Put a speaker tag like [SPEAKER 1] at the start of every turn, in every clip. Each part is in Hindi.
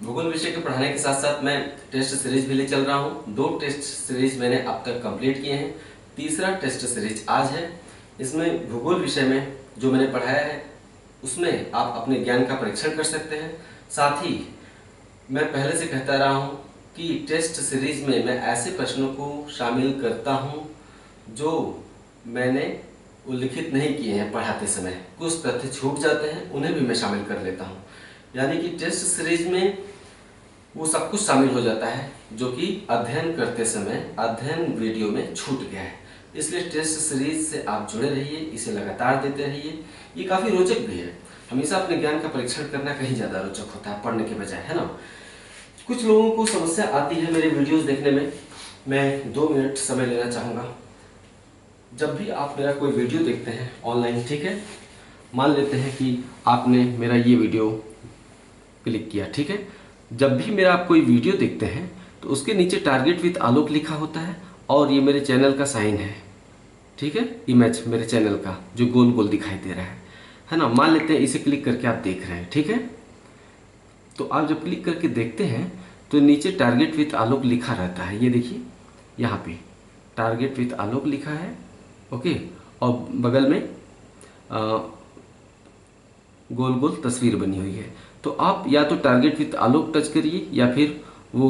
[SPEAKER 1] भूगोल विषय के पढ़ाने के साथ साथ मैं टेस्ट सीरीज भी ले चल रहा हूँ। 2 टेस्ट सीरीज मैंने अब तक कंप्लीट किए हैं। तीसरा टेस्ट सीरीज आज है। इसमें भूगोल विषय में जो मैंने पढ़ाया है उसमें आप अपने ज्ञान का परीक्षण कर सकते हैं। साथ ही मैं पहले से कहता रहा हूँ कि टेस्ट सीरीज में मैं ऐसे प्रश्नों को शामिल करता हूँ जो मैंने उल्लिखित नहीं किए हैं पढ़ाते समय। कुछ तथ्य छूट जाते हैं, उन्हें भी मैं शामिल कर लेता हूँ। यानी कि टेस्ट सीरीज में वो सब कुछ शामिल हो जाता है जो कि अध्ययन करते समय अध्ययन वीडियो में छूट गया है। इसलिए टेस्ट सीरीज से आप जुड़े रहिए, इसे लगातार देते रहिए। ये काफ़ी रोचक भी है। हमेशा अपने ज्ञान का परीक्षण करना कहीं ज़्यादा रोचक होता है पढ़ने के बजाय, है ना। कुछ लोगों को समस्या आती है मेरे वीडियोस देखने में। मैं 2 मिनट समय लेना चाहूँगा। जब भी आप मेरा कोई वीडियो देखते हैं ऑनलाइन, ठीक है, मान लेते हैं कि आपने मेरा ये वीडियो क्लिक किया, ठीक है। जब भी मेरा आप कोई वीडियो देखते हैं तो उसके नीचे टारगेट विद आलोक लिखा होता है और ये मेरे चैनल का साइन है, ठीक है। इमेज मेरे चैनल का जो गोल गोल दिखाई दे रहा है ना। मान लेते हैं इसे क्लिक करके आप देख रहे हैं, ठीक है। तो आप जब क्लिक करके देखते हैं तो नीचे टारगेट विद आलोक लिखा रहता है। ये देखिए यहाँ पे टारगेट विद आलोक लिखा है, ओके। और बगल में गोल गोल तस्वीर बनी हुई है। तो आप या तो टारगेट विद आलोक टच करिए या फिर वो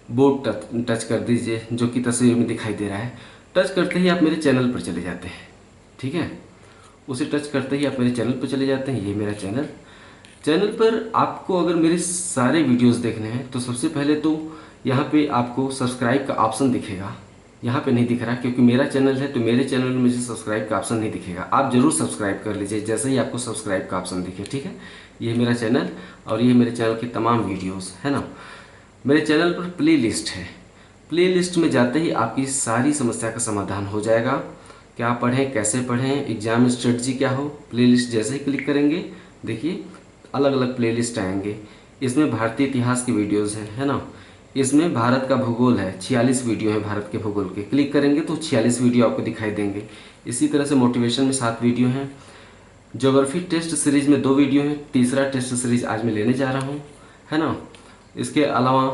[SPEAKER 1] बोर्ड टच कर दीजिए जो कि तस्वीर में दिखाई दे रहा है। टच करते ही आप मेरे चैनल पर चले जाते हैं, ठीक है। उसे टच करते ही आप मेरे चैनल पर चले जाते हैं। ये मेरा चैनल पर आपको अगर मेरे सारे वीडियोस देखने हैं तो सबसे पहले तो यहाँ पे आपको सब्सक्राइब का ऑप्शन दिखेगा। यहाँ पे नहीं दिख रहा क्योंकि मेरा चैनल है, तो मेरे चैनल में मुझे सब्सक्राइब का ऑप्शन नहीं दिखेगा। आप जरूर सब्सक्राइब कर लीजिए जैसे ही आपको सब्सक्राइब का ऑप्शन दिखे, ठीक है। ये मेरा चैनल और ये मेरे चैनल के तमाम वीडियोस है ना। मेरे चैनल पर प्ले लिस्ट है। प्ले लिस्ट में जाते ही आपकी सारी समस्या का समाधान हो जाएगा। क्या पढ़ें, कैसे पढ़ें, एग्जाम स्ट्रेटजी क्या हो। प्ले लिस्ट जैसे ही क्लिक करेंगे देखिए अलग अलग प्ले लिस्ट आएंगे। इसमें भारतीय इतिहास की वीडियोज़ हैं, है ना। इसमें भारत का भूगोल है, 46 वीडियो है भारत के भूगोल के। क्लिक करेंगे तो 46 वीडियो आपको दिखाई देंगे। इसी तरह से मोटिवेशन में 7 वीडियो हैं। ज्योग्राफी टेस्ट सीरीज में 2 वीडियो हैं। तीसरा टेस्ट सीरीज आज मैं लेने जा रहा हूँ, है ना। इसके अलावा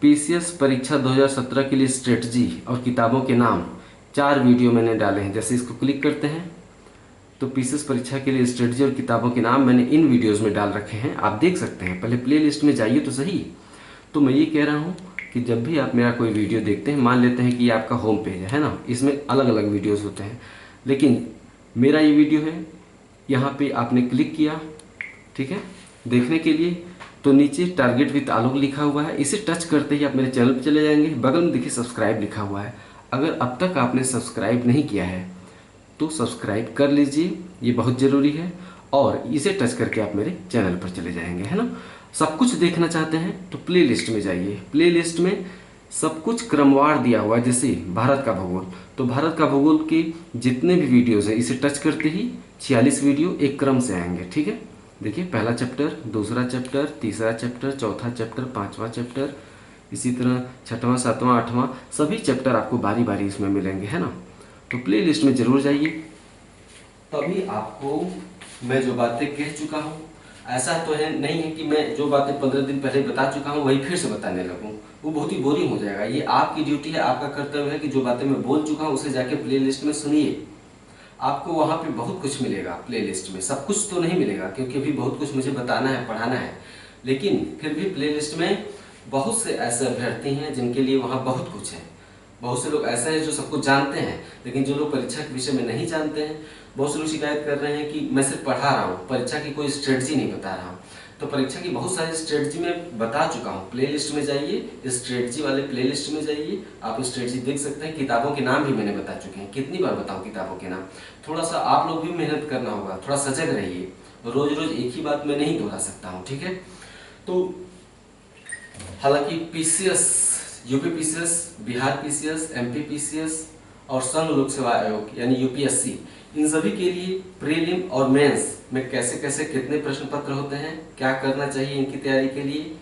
[SPEAKER 1] पीसीएस परीक्षा 2017 के लिए स्ट्रेटजी और किताबों के नाम 4 वीडियो मैंने डाले हैं। जैसे इसको क्लिक करते हैं तो पीसीएस परीक्षा के लिए स्ट्रेटजी और किताबों के नाम मैंने इन वीडियोस में डाल रखे हैं, आप देख सकते हैं। पहले प्ले लिस्ट में जाइए तो सही। तो मैं ये कह रहा हूँ कि जब भी आप मेरा कोई वीडियो देखते हैं, मान लेते हैं कि ये आपका होम पेज है ना, इसमें अलग अलग वीडियोस होते हैं, लेकिन मेरा ये वीडियो है, यहाँ पे आपने क्लिक किया, ठीक है, देखने के लिए। तो नीचे टारगेट विद आलोक लिखा हुआ है, इसे टच करते ही आप मेरे चैनल पर चले जाएंगे। बगल में देखिए सब्सक्राइब लिखा हुआ है। अगर अब तक आपने सब्सक्राइब नहीं किया है तो सब्सक्राइब कर लीजिए, ये बहुत ज़रूरी है। और इसे टच करके आप मेरे चैनल पर चले जाएंगे, है ना। सब कुछ देखना चाहते हैं तो प्ले लिस्ट में जाइए। प्ले लिस्ट में सब कुछ क्रमवार दिया हुआ है। जैसे भारत का भूगोल, तो भारत का भूगोल के जितने भी वीडियोज़ हैं इसे टच करते ही 46 वीडियो एक क्रम से आएंगे, ठीक है। देखिए पहला चैप्टर, दूसरा चैप्टर, तीसरा चैप्टर, चौथा चैप्टर, 5वां चैप्टर, इसी तरह 6वां, 7वां, 8वां, सभी चैप्टर आपको बारी बारी इसमें मिलेंगे, है ना। तो प्ले लिस्ट में जरूर जाइए, तभी आपको मैं जो बातें कह चुका हूँ, ऐसा तो है नहीं है कि मैं जो बातें 15 दिन पहले बता चुका हूँ वही फिर से बताने लगूँ, वो बहुत ही बोरिंग हो जाएगा। ये आपकी ड्यूटी है, आपका कर्तव्य है कि जो बातें मैं बोल चुका हूँ उसे जाके प्ले लिस्ट में सुनिए। आपको वहाँ पे बहुत कुछ मिलेगा प्ले लिस्ट में। सब कुछ तो नहीं मिलेगा क्योंकि अभी बहुत कुछ मुझे बताना है, पढ़ाना है, लेकिन फिर भी प्ले लिस्ट में बहुत से ऐसे अभ्यर्थी हैं जिनके लिए वहाँ बहुत कुछ है। बहुत से लोग ऐसे हैं जो सब कुछ जानते हैं, लेकिन जो लोग परीक्षा के विषय में नहीं जानते हैं, बहुत से लोग शिकायत कर रहे हैं कि मैं सिर्फ पढ़ा रहा हूँ, परीक्षा की कोई स्ट्रेटजी नहीं बता रहा हूँ। तो परीक्षा की बहुत सारी स्ट्रेटजी में बता चुका हूँ। प्ले लिस्ट में जाइए, स्ट्रेटजी वाले प्ले लिस्ट में जाइए, आप स्ट्रेटजी देख सकते हैं। किताबों के नाम भी मैंने बता चुके हैं। कितनी बार बताऊँ किताबों के नाम। थोड़ा सा आप लोग भी मेहनत करना होगा, थोड़ा सजग रहिए। रोज रोज एक ही बात मैं नहीं दोहरा सकता हूँ, ठीक है। तो हालांकि PCS, UP PCS, Bihar PCS, MP PCS और संघ लोक सेवा आयोग यानी यूपीएससी, इन सभी के लिए प्रीलिम और मेंस में कैसे कैसे कितने प्रश्न पत्र होते हैं, क्या करना चाहिए इनकी तैयारी के लिए,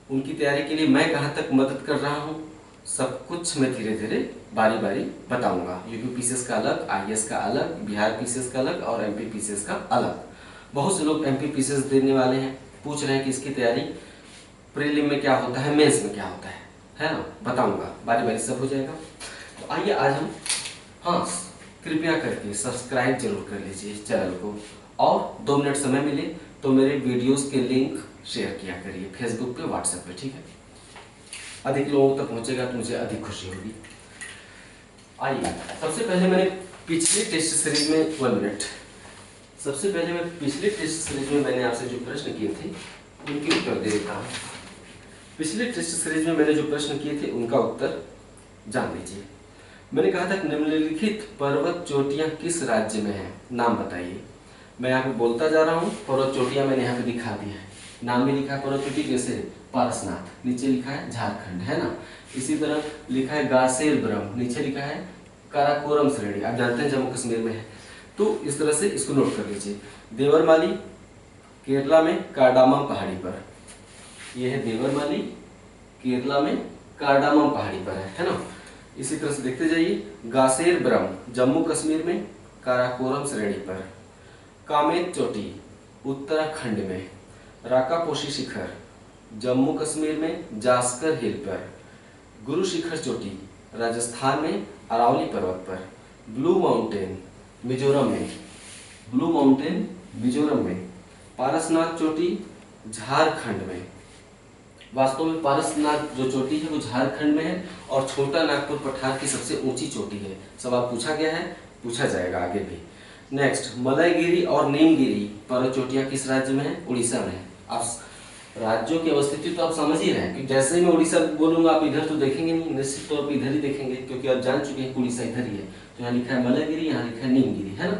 [SPEAKER 1] उनकी तैयारी के लिए मैं कहाँ तक मदद कर रहा हूँ, सब कुछ मैं धीरे धीरे बारी बारी बताऊंगा। यूपी पीसीएस का अलग, आईएएस का अलग, बिहार पीसीएस का अलग और एमपी पीसीएस का अलग। बहुत से लोग MPPCS देने वाले हैं, पूछ रहे हैं कि इसकी तैयारी प्रीलिम में क्या होता है, मेंस में क्या होता है ना, बताऊंगा, बारी बारी सब हो जाएगा। तो आइए आज हम, हाँ कृपया करके सब्सक्राइब जरूर कर लीजिए इस चैनल को, और 2 मिनट समय मिले तो मेरे वीडियोस के लिंक शेयर किया करिए फेसबुक पे, व्हाट्सएप पे, ठीक है। अधिक लोगों तक पहुंचेगा तो मुझे अधिक खुशी होगी। आइए सबसे पहले मैंने पिछले टेस्ट सीरीज में 1 मिनट, सबसे पहले मैं पिछले टेस्ट सीरीज में मैंने आपसे जो प्रश्न किए थे उनके उत्तर दे देता हूँ। पिछले टेस्ट सीरीज में मैंने जो प्रश्न किए थे उनका उत्तर जान लीजिए। मैंने कहा था निम्नलिखित पर्वत चोटियां किस राज्य में हैं, नाम बताइए। मैं यहाँ पे बोलता जा रहा हूँ, पर्वत चोटियां मैंने यहाँ पे दिखा दी है, नाम भी लिखा है पर्वत चोटी, जैसे पारसनाथ, नीचे लिखा है झारखंड, है ना। इसी तरह लिखा है गासेर ब्रह्म, नीचे लिखा है काराकोरम श्रेणी, आप जानते हैं जम्मू कश्मीर में है। तो इस तरह से इसको नोट कर लीजिए। देवरमाली केरला में कार्डामम पहाड़ी पर, यह है देवरमाली, केरला में कार्डामम पहाड़ी पर है ना। इसी तरह से देखते जाइए, गासेर ब्रह्म जम्मू कश्मीर में काराकोरम श्रेणी पर, कामेत चोटी उत्तराखंड में, राकापोशी शिखर जम्मू कश्मीर में जास्कर हिल पर, गुरु शिखर चोटी राजस्थान में अरावली पर्वत पर, ब्लू माउंटेन मिजोरम में, ब्लू माउंटेन मिजोरम में, पारसनाथ चोटी झारखंड में। वास्तव में पारसनाथ जो चोटी है वो झारखंड में है, और छोटा नागपुर पठार की सबसे ऊंची चोटी है। सवाल पूछा गया है, पूछा जाएगा आगे भी। नेक्स्ट, मलयगिरी और नीमगिरी पर्वत चोटियां किस राज्य में है, उड़ीसा में है। आप राज्यों की अवस्थिति तो आप समझ ही रहे हैं कि जैसे ही मैं उड़ीसा बोलूंगा आप इधर तो देखेंगे नहीं, निश्चित तौर पर इधर ही देखेंगे, क्योंकि आप जान चुके हैं कि उड़ीसा इधर ही है। तो यहाँ लिखा है मलयगिरी, यहाँ लिखा है नीमगिरी, है ना।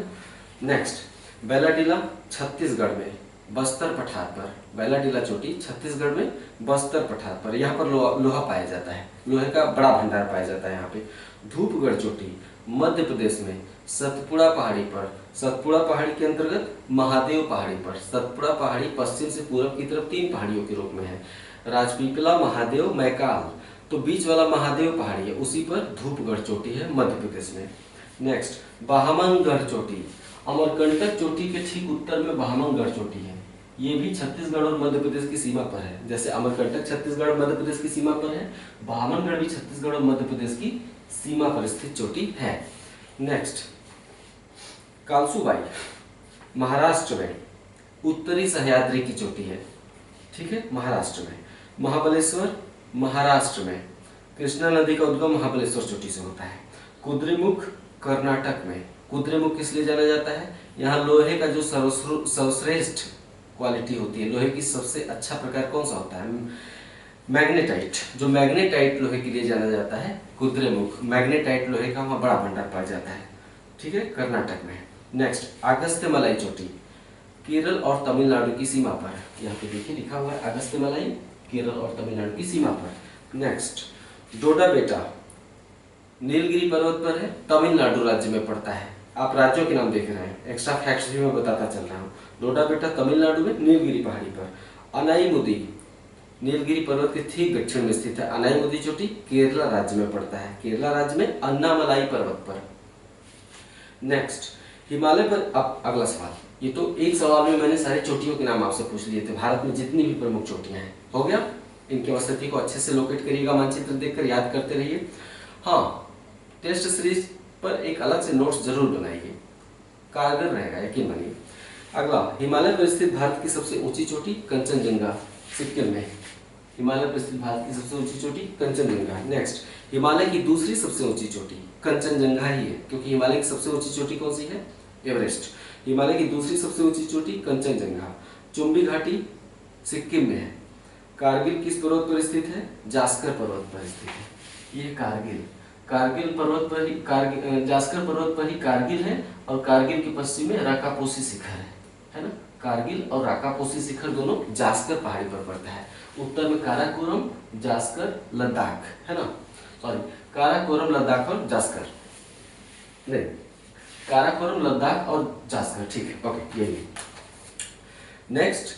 [SPEAKER 1] नेक्स्ट, बेलाडीला छत्तीसगढ़ में बस्तर पठार पर, बेलाडीला चोटी छत्तीसगढ़ में बस्तर पठार पर, यहाँ पर लोहा पाया जाता है, लोहे का बड़ा भंडार पाया जाता है यहाँ पे। धूपगढ़ चोटी मध्य प्रदेश में सतपुड़ा पहाड़ी पर, सतपुड़ा पहाड़ी के अंतर्गत महादेव पहाड़ी पर, सतपुड़ा पहाड़ी पश्चिम से पूरब की तरफ 3 पहाड़ियों के रूप में है, राजपीपला, महादेव, मैकाल, तो बीच वाला महादेव पहाड़ी है, उसी पर धूपगढ़ चोटी है मध्य प्रदेश में। नेक्स्ट, बाहमनगढ़ चोटी अमरकंटक चोटी के ठीक उत्तर में बाहमनगढ़ चोटी है, ये भी छत्तीसगढ़ और मध्य प्रदेश की सीमा पर है। जैसे अमरकंटक छत्तीसगढ़ और मध्य प्रदेश की सीमा पर है, बाहमनगढ़ भी छत्तीसगढ़ और मध्य प्रदेश की सीमा पर स्थित चोटी है। नेक्स्ट, कालसूबाई महाराष्ट्र में उत्तरी सह्याद्री की चोटी है, ठीक है, महाराष्ट्र में। महाबलेश्वर महाराष्ट्र में, कृष्णा नदी का उद्गम महाबलेश्वर चोटी से होता है। कुद्रेमुख कर्नाटक में, कुद्रेमुख किस लिए जाना जाता है, यहाँ लोहे का जो सर्वश्रेष्ठ क्वालिटी होती है, लोहे की सबसे अच्छा प्रकार कौन सा होता है, मैग्नेटाइट, जो मैग्नेटाइट लोहे के लिए जाना जाता है कुद्रेमुख, मैग्नेटाइट लोहे का वहाँ बड़ा भंडार पाया जाता है, ठीक है, कर्नाटक में। नेक्स्ट, अगस्त्यमलाई चोटी केरल और तमिलनाडु की सीमा पर, यहाँ पे देखिए लिखा हुआ है अगस्त्यमलाई केरल और तमिलनाडु की सीमा पर। नेक्स्ट, डोडा बेटा नीलगिरी पर्वत पर है, तमिलनाडु राज्य में पड़ता है। आप राज्यों के नाम देख रहे हैं, एक्स्ट्रा फैक्ट्स भी मैं बताता चल रहा हूँ। डोडा बेटा तमिलनाडु में नीलगिरी पहाड़ी पर। अनाईमुदी नीलगिरी पर्वत के ठीक दक्षिण में स्थित है, अनाईमुदी चोटी केरला राज्य में पड़ता है, केरला राज्य में अन्नामलाई पर्वत पर। नेक्स्ट, हिमालय पर, अब अगला सवाल, ये तो एक सवाल में मैंने सारी चोटियों के नाम आपसे पूछ लिए थे, भारत में जितनी भी प्रमुख चोटियां हैं, हो गया। इनकी अवस्थिति को अच्छे से लोकेट करिएगा, मानचित्र देखकर याद करते रहिए। हाँ, टेस्ट सीरीज पर एक अलग से नोट्स जरूर बनाइए, कारगर रहेगा, यकीन मानिए। अगला, हिमालय पर स्थित भारत की सबसे ऊंची चोटी कंचनजंगा सिक्किम में, हिमालय पर स्थित भारत की सबसे ऊंची चोटी कंचनजंगा। नेक्स्ट, हिमालय की दूसरी सबसे ऊंची चोटी कंचनजंगा ही है, क्योंकि हिमालय की सबसे ऊंची चोटी कौन सी है, एवरेस्ट। हिमालय की दूसरी सबसे ऊंची चोटी कंचनजंगा। चुंबी घाटी सिक्किम में है। कारगिल किस पर्वत पर स्थित है, जास्कर पर्वत पर स्थित है, ये कारगिल, कारगिल पर्वत पर ही, जास्कर पर्वत पर ही कारगिल है, और कारगिल के पश्चिम में राकापोशी शिखर है ना। कारगिल और राकापोशी शिखर दोनों जास्कर पहाड़ी पर पड़ता है। उत्तर में काराकोरम, जास्कर, लद्दाख, है ना, सॉरी, काराकोरम, लद्दाख और जास्कर, नहीं, काराकोरम, लद्दाख और जास्कर, ठीक है, ओके, यही। नेक्स्ट,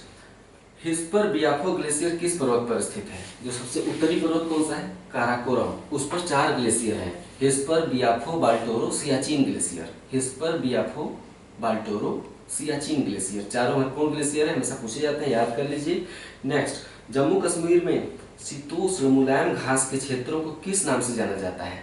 [SPEAKER 1] हिस्पर बियाफो ग्लेशियर किस पर्वत पर स्थित है, जो सबसे उत्तरी पर्वत कौन सा है, काराकोरम, उस पर 4 ग्लेशियर हैं, हिस्पर बियाफो, बाल्टोरो, सियाचिन ग्लेशियर, हिस्पर बियाफो, बाल्टोरो, सियाचिन ग्लेशियर। चारों महत्वपूर्ण ग्लेशियर है, हमेशा पूछे जाते हैं, याद कर लीजिए। नेक्स्ट, जम्मू कश्मीर में शीतोष्ण मुलायम घास के क्षेत्रों को किस नाम से जाना जाता है?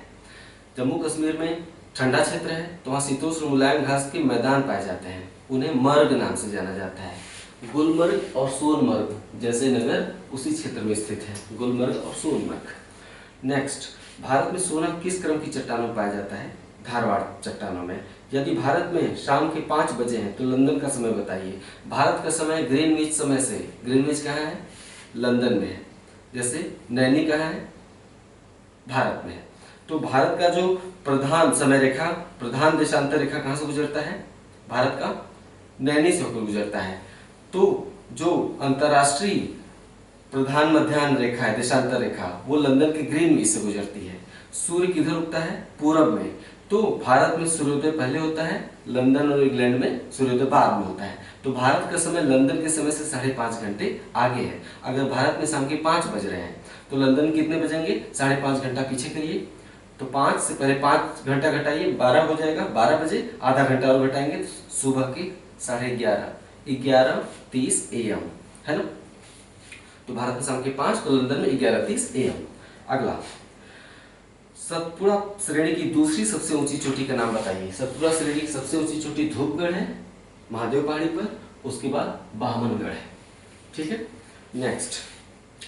[SPEAKER 1] जम्मू कश्मीर में ठंडा क्षेत्र है तो वहाँ शीतोष्ण मुलायम घास के मैदान पाए जाते हैं, उन्हें मर्ग नाम से जाना जाता है। गुलमर्ग और सोनमर्ग जैसे नगर उसी क्षेत्र में स्थित है, गुलमर्ग और सोनमर्ग। नेक्स्ट, भारत में सोना किस क्रम की चट्टानों में पाया जाता है? धारवाड़ चट्टानों में। यदि भारत में शाम के 5 बजे हैं तो लंदन का समय बताइए। भारत का समय ग्रीनविच समय से, ग्रीनविच कहाँ है? लंदन में है। जैसे नैनी कहाँ है? भारत में है। तो भारत का जो प्रधान समय रेखा, प्रधान देशांतर रेखा कहाँ से गुजरता है? भारत का नैनी से होकर गुजरता है। तो जो अंतर्राष्ट्रीय प्रधान मध्याह्न रेखा है, देशांतर रेखा, वो लंदन के ग्रीनविच से गुजरती है। सूर्य किधर उगता है? पूरब में। तो भारत में सूर्योदय पहले होता है, लंदन और इंग्लैंड में सूर्योदय बाद में होता है। तो भारत का समय लंदन के समय से 5.5 घंटे आगे है। अगर भारत में शाम के 5 बज रहे हैं तो लंदन कितने बजेंगे? 5.5 घंटा पीछे करिए। तो 5 से पहले 5 घंटा घटाइए, 12 हो जाएगा। 12 बजे आधा घंटा और घटाएंगे तो सुबह के 11:30, 11:30 AM, है ना। तो भारत में शाम के 5 तो लंदन में 11:30 AM। अगला, सतपुड़ा श्रेणी की दूसरी सबसे ऊंची चोटी का नाम बताइए। सतपुड़ा श्रेणी की सबसे ऊंची चोटी धूपगढ़ है, महादेव पहाड़ी पर, उसके बाद बामनगढ़ है। ठीक है। नेक्स्ट,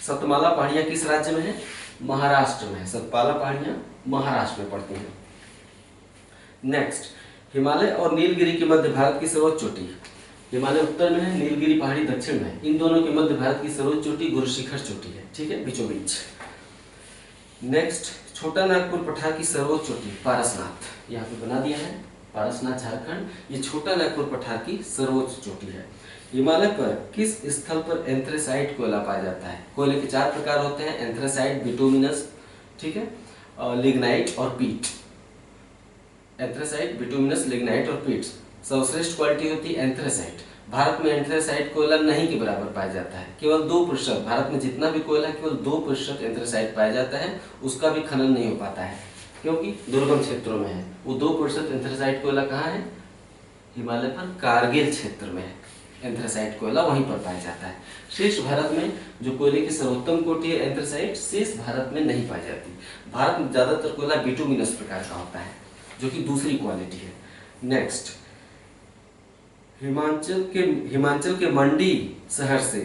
[SPEAKER 1] सतमाला पहाड़ियां किस राज्य में है? महाराष्ट्र में है। सतपाला पहाड़ियां महाराष्ट्र में पड़ती हैं। नेक्स्ट, हिमालय और नीलगिरी के मध्य भारत की सर्वोच्च चोटी। हिमालय उत्तर में है, नीलगिरी पहाड़ी दक्षिण में है। इन दोनों के मध्य भारत की सर्वोच्च चोटी गुरु शिखर चोटी है। ठीक है, बीचों बीच। नेक्स्ट, छोटा नागपुर पठार की सर्वोच्च चोटी पारसनाथ, यहाँ पे बना दिया है, पारसनाथ झारखंड। ये छोटा नागपुर पठार की सर्वोच्च चोटी है। हिमालय पर किस स्थल पर एंथ्रेसाइट कोयला पाया जाता है? कोयले के 4 प्रकार होते हैं, एंथ्रेसाइट, बिटुमिनस, ठीक है, लिग्नाइट और पीट। एंथ्रेसाइट, बिटुमिनस, लिग्नाइट और पीट। सर्वश्रेष्ठ क्वालिटी होती है एंथ्रेसाइट। भारत में एंथ्रेसाइट कोयला नहीं के बराबर पाया जाता है, केवल 2%। भारत में जितना भी कोयला है केवल 2% एंथ्रेसाइट पाया जाता है, उसका भी खनन नहीं हो पाता है क्योंकि दुर्गम क्षेत्रों में है। वो 2% एंथ्रेसाइट कोयला कहाँ है? हिमालय पर कारगिल क्षेत्र में है एंथ्रेसाइट कोयला, वहीं पर पाया जाता है। शेष भारत में जो कोयले की सर्वोत्तम कोटि है एंथ्रेसाइट, शेष भारत में नहीं पाई जाती। भारत में ज्यादातर कोयला बिटुमिनस प्रकार का होता है जो कि दूसरी क्वालिटी है। नेक्स्ट, हिमाचल के मंडी शहर से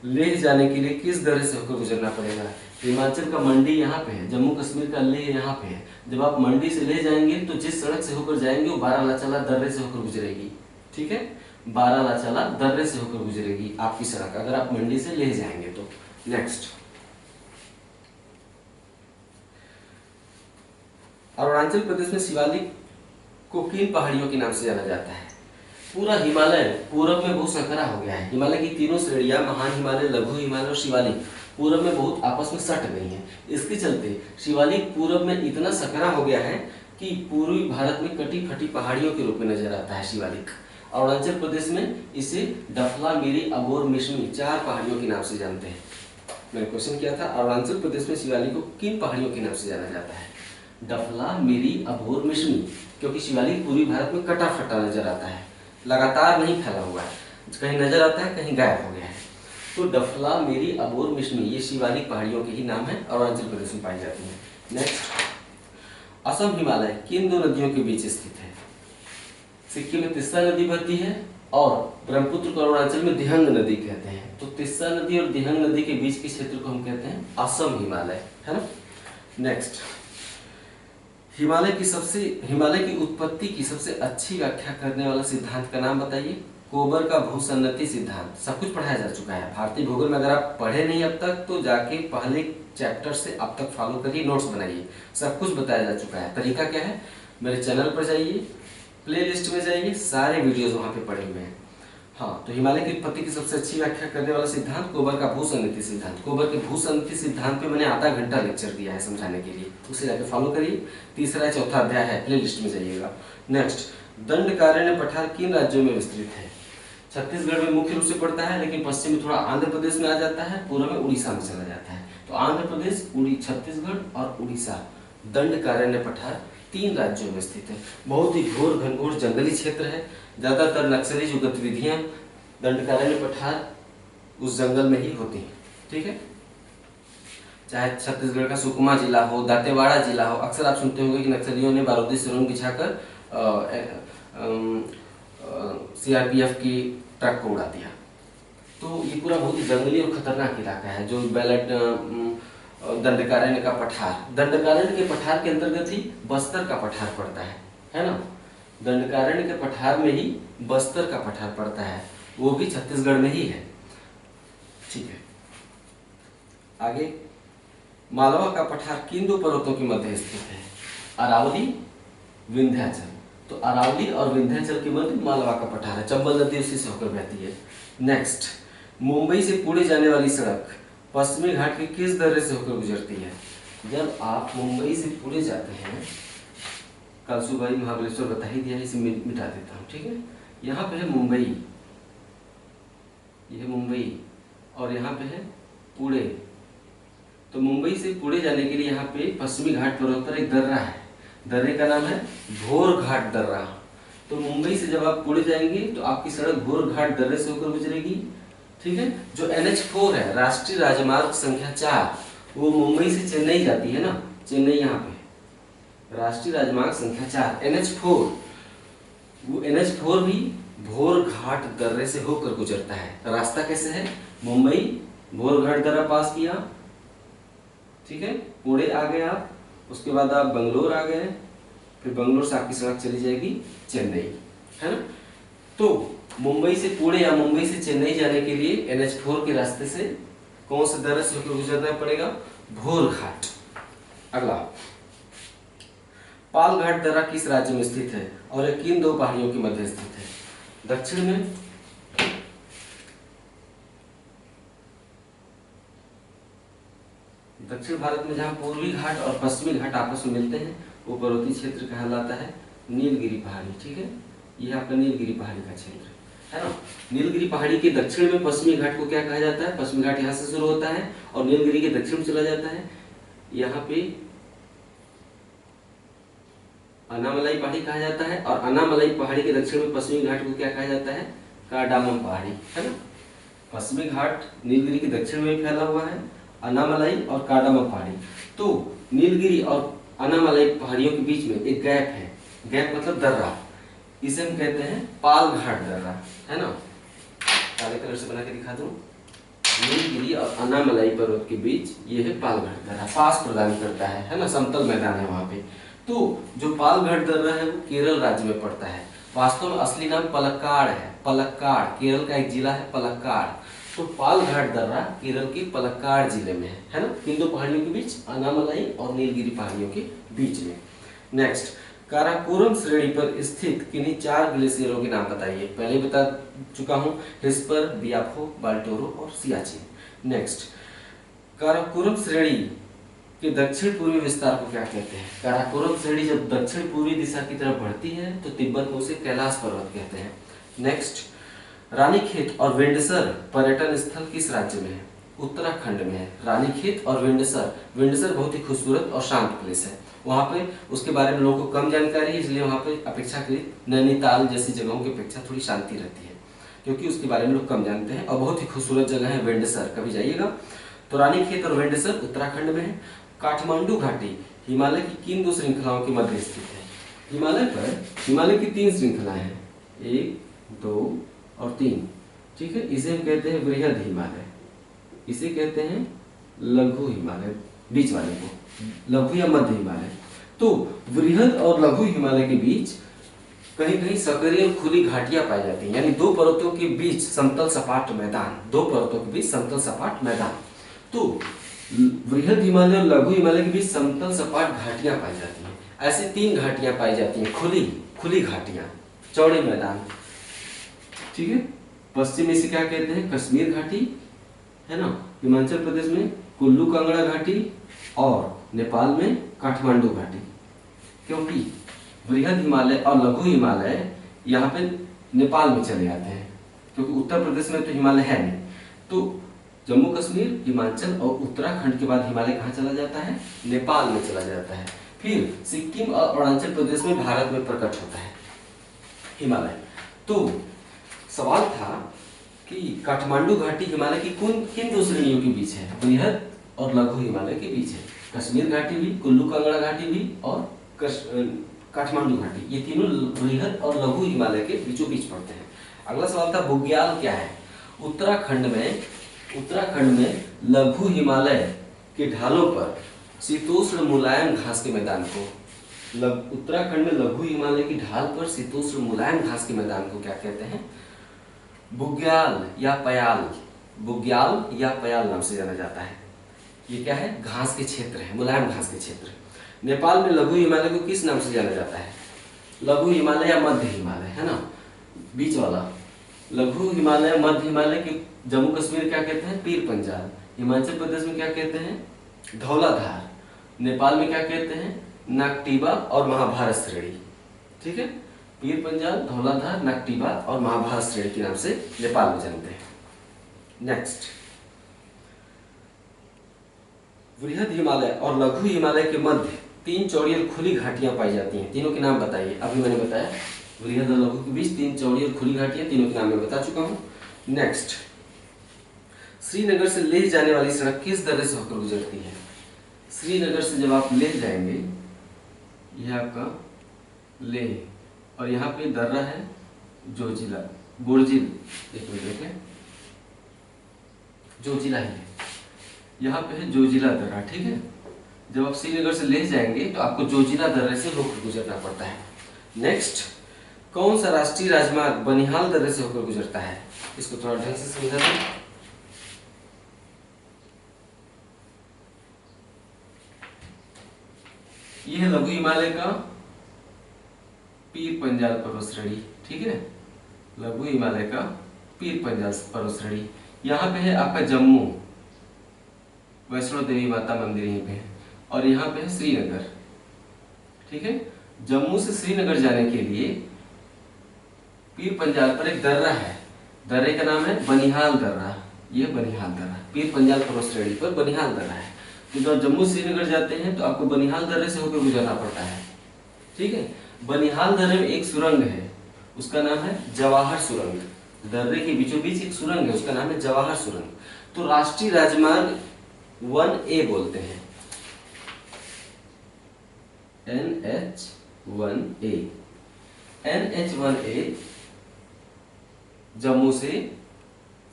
[SPEAKER 1] लेह जाने के लिए किस दर्रे से होकर गुजरना पड़ेगा? हिमाचल का मंडी यहाँ पे है, जम्मू कश्मीर का लेह यहाँ पे है। जब आप मंडी से ले जाएंगे तो जिस सड़क से होकर जाएंगे वो बारालाचाला दर्रे से होकर गुजरेगी। ठीक है, बारालाचाला दर्रे से होकर गुजरेगी आपकी सड़क, अगर आप मंडी से ले जाएंगे तो। नेक्स्ट, अरुणाचल प्रदेश में शिवालिक को किन पहाड़ियों के नाम से जाना जाता है? पूरा हिमालय पूरब में बहुत संकरा हो गया है। हिमालय की तीनों श्रेणियां, महान हिमालय, लघु हिमालय और शिवालिक, पूरब में बहुत आपस में सट गई हैं। इसके चलते शिवालिक पूरब में इतना संकरा हो गया है कि पूर्वी भारत में कटी फटी पहाड़ियों के रूप में नजर आता है शिवालिक। अरुणाचल प्रदेश में इसे डफला, मिरी, अबोर, मिश्मी 4 पहाड़ियों के नाम से जानते हैं। मैंने क्वेश्चन किया था, अरुणाचल प्रदेश में शिवालिक को किन पहाड़ियों के नाम से जाना जाता है? डफला, मिरी, अबोर, मिश्मी, क्योंकि शिवालिक पूर्वी भारत में कटा फटा नजर आता है, लगातार नहीं फैला हुआ है, कहीं नजर आता है कहीं गायब हो गया है। तो डफला, मिरी, अबोर, मिश्मी ये शिवालिक पहाड़ियों के ही नाम है, अरुणाचल प्रदेश में पाई जाती है। नेक्स्ट, असम हिमालय किन 2 नदियों के बीच स्थित है? सिक्किम में तिस्ता नदी बहती है और ब्रह्मपुत्र को अरुणाचल में दिहंग नदी कहते हैं। तो तिस्ता नदी और दिहंग नदी के बीच के क्षेत्र को हम कहते हैं असम हिमालय, है ना। नेक्स्ट, हिमालय की उत्पत्ति की सबसे अच्छी व्याख्या करने वाला सिद्धांत का नाम बताइए। कोबर का भूसन्नति सिद्धांत। सब कुछ पढ़ाया जा चुका है भारतीय भूगोल में, अगर आप पढ़े नहीं अब तक तो जाके पहले चैप्टर से अब तक फॉलो करिए, नोट्स बनाइए, सब कुछ बताया जा चुका है। तरीका क्या है? मेरे चैनल पर जाइए, प्लेलिस्ट में जाइए, सारे वीडियोज वहाँ पे पड़े हुए हैं। हाँ, तो हिमालय की उत्पत्ति की सबसे अच्छी व्याख्या करने वाला सिद्धांत कोबर का भूसन्नति सिद्धांत। कोबर के भूसन्नति सिद्धांत पे मैंने आधा घंटा लेक्चर दिया है समझाने के लिए, उसे जाके फॉलो करिए। 3रा 4था अध्याय है, प्लेलिस्ट में जाइएगा। नेक्स्ट, दंडकारण्य पठार किन राज्यों में विस्तृत है? छत्तीसगढ़ में मुख्य रूप से पड़ता है, लेकिन पश्चिम में थोड़ा आंध्र प्रदेश में आ जाता है, पूर्व में उड़ीसा में चला जाता है। तो आंध्र प्रदेश, छत्तीसगढ़ और उड़ीसा दंडकारण्य पठार 3 राज्यों में स्थित है। बहुत ही घोर घनघोर जंगली क्षेत्र है। ज़्यादातर नक्सली जो गतिविधियां दंडकारण्य पठार उस जंगल में ही होती हैं। ठीक है, चाहे छत्तीसगढ़ का सुकमा जिला हो, दांतेवाड़ा जिला हो। अक्सर आप सुनते होंगे कि नक्सलियों ने बारूदी सुरंग बिछाकर सीआरपीएफ की ट्रक को उड़ा दिया। तो ये पूरा बहुत ही जंगली और खतरनाक इलाका है। जो बैलेट दंडकारण्य का पठार, दंडकारण्य के पठार के अंतर्गत ही बस्तर का पठार पड़ता है ना। दंडकारण्य के पठार में ही बस्तर का पठार पड़ता है, वो भी छत्तीसगढ़ में ही है। ठीक है, आगे मालवा का पठार किन 2 पर्वतों के मध्य स्थित है? अरावली, विंध्याचल। तो अरावली और विंध्याचल के मध्य मालवा का पठार है। चंबल नदी उसी से होकर बहती है। नेक्स्ट, मुंबई से पुणे जाने वाली सड़क पश्चिमी घाट के किस दर्रे से होकर गुजरती है? जब आप मुंबई से पुणे जाते हैं, कल सुबह ही महाबलेश्वर बता ही दिया है, इसे मिटा देता हूँ। ठीक है, यहाँ पे है मुंबई, यह मुंबई, और यहाँ पे है पुणे। तो मुंबई से पुणे जाने के लिए यहाँ पे पश्चिमी घाट पर्वत पर एक दर्रा है। दर्रे का नाम है घोर घाट दर्रा। तो मुंबई से जब आप पुणे जाएंगे तो आपकी सड़क घोर घाट दर्रे से होकर गुजरेगी। ठीक है, जो NH4 है, राष्ट्रीय राजमार्ग संख्या 4, वो मुंबई से चेन्नई जाती है ना। चेन्नई यहाँ पे राष्ट्रीय राजमार्ग संख्या 4 NH4, वो NH4 भी भोर घाट दर्रे से होकर गुजरता है। रास्ता कैसे है? मुंबई, भोर घाट दर्रा पास किया, ठीक है, पुणे आ गए आप, उसके बाद आप बंगलोर आ गए, फिर बंगलोर से आपकी सड़क चली जाएगी चेन्नई, है ना। तो मुंबई से पुणे या मुंबई से चेन्नई जाने के लिए NH4 के रास्ते से कौन से दर्रे से होकर गुजरना पड़ेगा? भोर घाट। अगला, पाल घाट दर्रा किस राज्य में स्थित है और यह किन 2 पहाड़ियों के मध्य स्थित है? दक्षिण में, दक्षिण भारत में जहाँ पूर्वी घाट और पश्चिमी घाट आपस में मिलते हैं वो पर्वतीय क्षेत्र कहलाता है नीलगिरी पहाड़ी। ठीक है, यह आपका नीलगिरी पहाड़ी का क्षेत्र है ना। नीलगिरी पहाड़ी के दक्षिण में पश्चिमी घाट को क्या कहा जाता है? पश्चिमी घाट यहाँ से शुरू होता है और नीलगिरी के दक्षिण में चला जाता है। यहाँ पे अनामलाई पहाड़ी कहा जाता है, और अनामलाई पहाड़ी के दक्षिण में पश्चिमी घाट को क्या कहा जाता है? कार्डामम पहाड़ी, है ना। पश्चिमी घाट नीलगिरी के दक्षिण में फैला हुआ है, अनामलाई और कार्डामम पहाड़ी। तो नीलगिरी और अनामलाई पहाड़ियों के बीच में एक गैप है। गैप मतलब दर्रा, इसे हम कहते हैं पाल घाट दर्रा, है ना। काले कलर से बना के दिखा दूं। नीलगिरी और अनामलाई पर्वत के बीच ये है पाल घाट दर्रा, पास प्रदान करता है ना, समतल मैदान है वहां पे। तो जो पाल घाट दर्रा है वो केरल राज्य में पड़ता है। वास्तव में असली नाम पलक्काड़ है। पलक्काड़ केरल का एक जिला है, पलक्काड़। तो पाल घाट दर्रा केरल के पलक्काड़ जिले में है ना, इन 2 पहाड़ियों के बीच, अनामलाई और नीलगिरी पहाड़ियों के बीच में। नेक्स्ट, काराकोरम श्रेणी पर स्थित किन्हीं 4 ग्लेशियरों के नाम बताइए। पहले बता चुका हूं, हिस्पर, बियाफो, बाल्टोरो और सियाचिन। नेक्स्ट, काराकोरम श्रेणी के दक्षिण पूर्वी विस्तार को क्या कहते हैं? काराकोरम श्रेणी जब दक्षिण पूर्वी दिशा की तरफ बढ़ती है तो तिब्बत में उसे कैलाश पर्वत कहते हैं। नेक्स्ट, रानीखेत और विंडसर पर्यटन स्थल किस राज्य में है? उत्तराखंड में है। रानीखेत और विंडसर, विंडसर बहुत ही खूबसूरत और शांत प्लेस है। वहाँ पे उसके बारे में लोगों को कम जानकारी है, इसलिए वहाँ पे अपेक्षाकृत नैनीताल जैसी जगहों की अपेक्षा थोड़ी शांति रहती है, क्योंकि उसके बारे में लोग कम जानते हैं। और बहुत ही खूबसूरत जगह है विंडसर, कभी जाइएगा। तो रानीखेत और विंडसर उत्तराखंड में है। काठमांडू घाटी हिमालय की किन 2 श्रृंखलाओं के मध्य स्थित है? हिमालय पर हिमालय की 3 श्रृंखलाएं हैं, 1, 2 और 3। ठीक है, इसे हम कहते हैं वृहद हिमालय, इसे कहते हैं लघु हिमालय, बीच वाले को लघु या मध्य हिमालय। तो वृहद और लघु हिमालय के बीच कहीं कहीं सकरी और खुली घाटियां पाई जाती हैं, यानी 2 पर्वतों के बीच समतल सपाट मैदान, 2 पर्वतों के बीच समतल सपाट मैदान। तो वृहद हिमालय और लघु हिमालय के बीच समतल सपाट घाटियां पाई जाती हैं। ऐसे 3 घाटियां पाई जाती हैं, खुली घाटियां, चौड़े मैदान। ठीक है, पश्चिम में से क्या कहते हैं? कश्मीर घाटी, है ना। हिमाचल प्रदेश में कुल्लू कांगड़ा घाटी और नेपाल में काठमांडू घाटी। क्योंकि वृहद हिमालय और लघु हिमालय यहाँ पे नेपाल में चले जाते हैं, क्योंकि उत्तर प्रदेश में तो हिमालय है नहीं। तो जम्मू कश्मीर, हिमाचल और उत्तराखंड के बाद हिमालय कहाँ चला जाता है? नेपाल में चला जाता है। फिर सिक्किम और अरुणाचल प्रदेश में भारत में प्रकट होता है हिमालय। तो सवाल था कि काठमांडू घाटी हिमालय की किन दो श्रेणियों के बीच है? बृहद और लघु हिमालय के बीच है। कश्मीर घाटी भी, कुल्लू कांगड़ा घाटी भी और काठमांडू घाटी, ये तीनों बृहद और लघु हिमालय के बीचों बीच पड़ते हैं। अगला सवाल था बुग्याल क्या है? उत्तराखंड में लघु हिमालय के ढालों पर शीतोष्ण मुलायम घास के मैदान को, उत्तराखंड में लघु हिमालय की ढाल पर शीतोष्ण मुलायम घास के मैदान को क्या कहते हैं? बुग्याल या पयाल, बुग्याल या पयाल नाम से जाना जाता है। ये क्या है? घास के क्षेत्र है, मुलायम घास के क्षेत्र। नेपाल में लघु हिमालय को किस नाम से जाना जाता है? लघु हिमालय या मध्य हिमालय, है ना, बीच वाला। लघु हिमालय, मध्य हिमालय के जम्मू कश्मीर क्या कहते हैं? पीर पंजाल। हिमाचल प्रदेश में क्या कहते हैं? धौलाधार। नेपाल में क्या कहते हैं? नाक्टिबा और महाभारत श्रेणी। ठीक है, पीर पंजाल, धौलाधार, नाक्टिबा और महाभारत श्रेणी के नाम से नेपाल में जानते हैं। नेक्स्ट, बृहद हिमालय और लघु हिमालय के मध्य 3 चौड़ी और खुली घाटियां पाई जाती हैं। तीनों के नाम बताइए। अभी मैंने बताया बृहद और लघु के बीच 3 चौड़ी और खुली घाटियां, तीनों के नाम मैं बता चुका हूं। नेक्स्ट, श्रीनगर से लेह जाने वाली सड़क किस दर्रे से होकर गुजरती है? श्रीनगर से जब आप लेह जाएंगे, यह आपका लेह और यहाँ पे दर्रा है जोजिला, बोरजिल, एक मिनट देखें, जोजिला ही है, यहाँ पे है जोजिला दर्रा। ठीक है, जब आप श्रीनगर से लेह जाएंगे तो आपको जोजिला दर्रे से होकर गुजरना पड़ता है। नेक्स्ट, कौन सा राष्ट्रीय राजमार्ग बनिहाल दर्रे से होकर गुजरता है? इसको थोड़ा ढंग से समझा दें। यह है लघु हिमालय का पीर पंजाल पर्वत श्रेणी। ठीक है, लघु हिमालय का पीर पंजाल पर्वत श्रेणी। यहाँ पे है आपका जम्मू, वैष्णो देवी माता मंदिर यहीं पे है, और यहाँ पे है श्रीनगर। ठीक है, जम्मू से श्रीनगर जाने के लिए पीर पंजाल पर एक दर्रा है, दर्रे का नाम है बनिहाल दर्रा। ये बनिहाल दर्रा पीर पंजाल पर्वत श्रेणी पर बनिहाल दर्रा है। तो जब जम्मू श्रीनगर जाते हैं तो आपको बनिहाल दर्रे से होकर गुजरना पड़ता है। ठीक है, बनिहाल दर्रे में एक सुरंग है, उसका नाम है जवाहर सुरंग। दर्रे के बीचों बीच एक सुरंग है, उसका नाम है जवाहर सुरंग। तो राष्ट्रीय राजमार्ग 1A बोलते हैं, NH1A। NH1A जम्मू से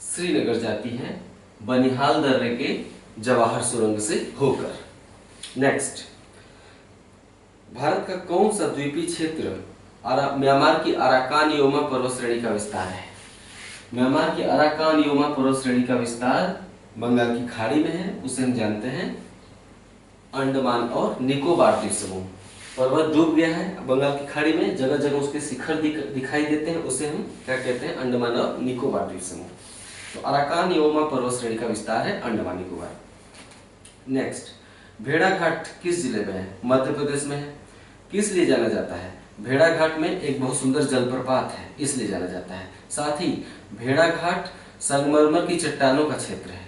[SPEAKER 1] श्रीनगर जाती है बनिहाल दर्रे के जवाहर सुरंग से होकर। नेक्स्ट, भारत का कौन सा द्वीपीय क्षेत्र म्यांमार की अराकान योमा पर्वत श्रेणी का विस्तार है? म्यांमार की अराकान योमा पर्वत श्रेणी का विस्तार बंगाल की खाड़ी में है, उसे हम जानते हैं अंडमान और निकोबार द्वीप समूह। पर्वत डूब गया है बंगाल की खाड़ी में, जगह जगह उसके शिखर दिखाई देते हैं, उसे हम क्या कहते हैं? अंडमान और निकोबार द्वीप समूह। तो अराकान योमा पर्वत श्रेणी का विस्तार है अंडमान निकोबार। नेक्स्ट, भेड़ाघाट किस जिले में है? मध्य प्रदेश में है। किस लिए जाना जाता है? भेड़ाघाट में एक बहुत सुंदर जलप्रपात है, इसलिए जाना जाता है। साथ ही भेड़ाघाट संगमरमर की चट्टानों का क्षेत्र है।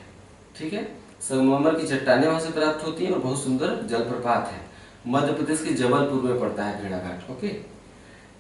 [SPEAKER 1] ठीक है, संगमरमर की चट्टानें वहां से प्राप्त होती हैं और बहुत सुंदर जलप्रपात है। मध्य प्रदेश के जबलपुर में पड़ता है भेड़ाघाट। ओके।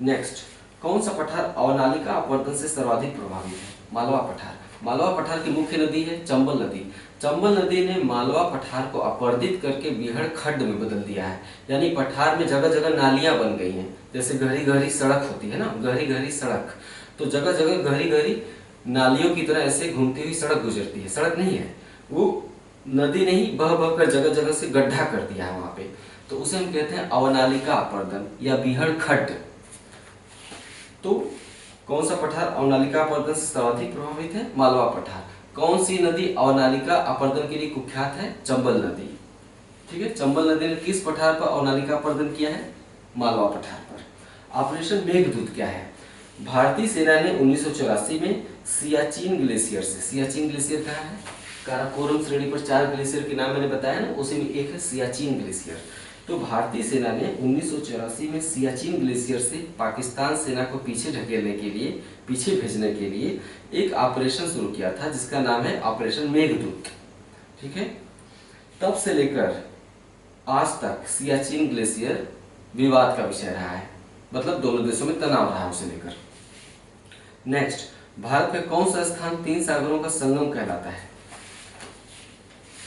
[SPEAKER 1] नेक्स्ट, कौन सा पठार अवनालिका अपवर्तन से सर्वाधिक प्रभावित है? मालवा पठार। मालवा पठार की मुख्य नदी है चंबल नदी। चंबल नदी ने मालवा पठार को अपवर्तित करके बीहड़ खड्ड में बदल दिया है, यानी पठार में जगह जगह नालियां बन गई हैं। जैसे गहरी गहरी सड़क होती है ना, गहरी गहरी सड़क, तो जगह जगह गहरी गहरी नालियों की तरह ऐसे घूमती हुई सड़क गुजरती है। सड़क नहीं है वो, नदी नहीं, बह बह कर जगह जगह से गड्ढा कर दिया है वहां पे, तो उसे हम कहते हैं अवनालिका अपवर्तन या बीहड़ खड्ड। तो कौन सा पठार अवनालिका अपवर्तन से सर्वाधिक प्रभावित है? मालवा पठार। कौन सी नदी अवनालिका अपवर्तन के लिए कुख्यात है? चंबल नदी। ठीक है, चंबल नदी ने किस पठार पर अवनालिका अपवर्तन किया है? मालवा पठार पर। ऑपरेशन मेघदूत क्या है? भारतीय सेना ने 1984 में सियाचिन ग्लेशियर से, सियाचिन ग्लेशियर कहाँ है? काराकोरम श्रेणी पर 4 ग्लेशियर के नाम मैंने बताया ना, उसी में एक है सियाचिन ग्लेशियर। तो भारतीय सेना ने 1984 में सियाचिन ग्लेशियर से पाकिस्तान सेना को पीछे ढकेलने के लिए, पीछे भेजने के लिए एक ऑपरेशन शुरू किया था जिसका नाम है ऑपरेशन मेघदूत। ठीक है, तब से लेकर आज तक सियाचिन ग्लेशियर विवाद का विषय रहा है, मतलब दोनों देशों में तनाव रहा है उसे लेकर। नेक्स्ट, भारत का कौन सा स्थान 3 सागरों का संगम कहलाता है?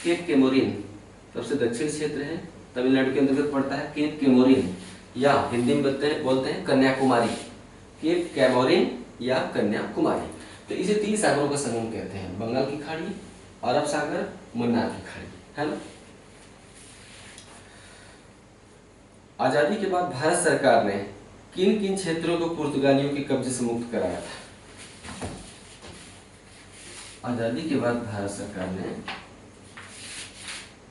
[SPEAKER 1] केप केमोरिन सबसे दक्षिण क्षेत्र है, तमिलनाडु के अंतर्गत पड़ता है केप केमोरिन, या हिंदी में बोलते हैं कन्याकुमारी। केप कैमोरिन या कन्याकुमारी, तो इसे 3 सागरों का संगम कहते हैं, बंगाल की खाड़ी, अरब सागर, मन्नार की खाड़ी, है ना। आजादी के बाद भारत सरकार ने किन किन क्षेत्रों को पुर्तगालियों के कब्जे से मुक्त कराया था? आजादी के बाद भारत सरकार ने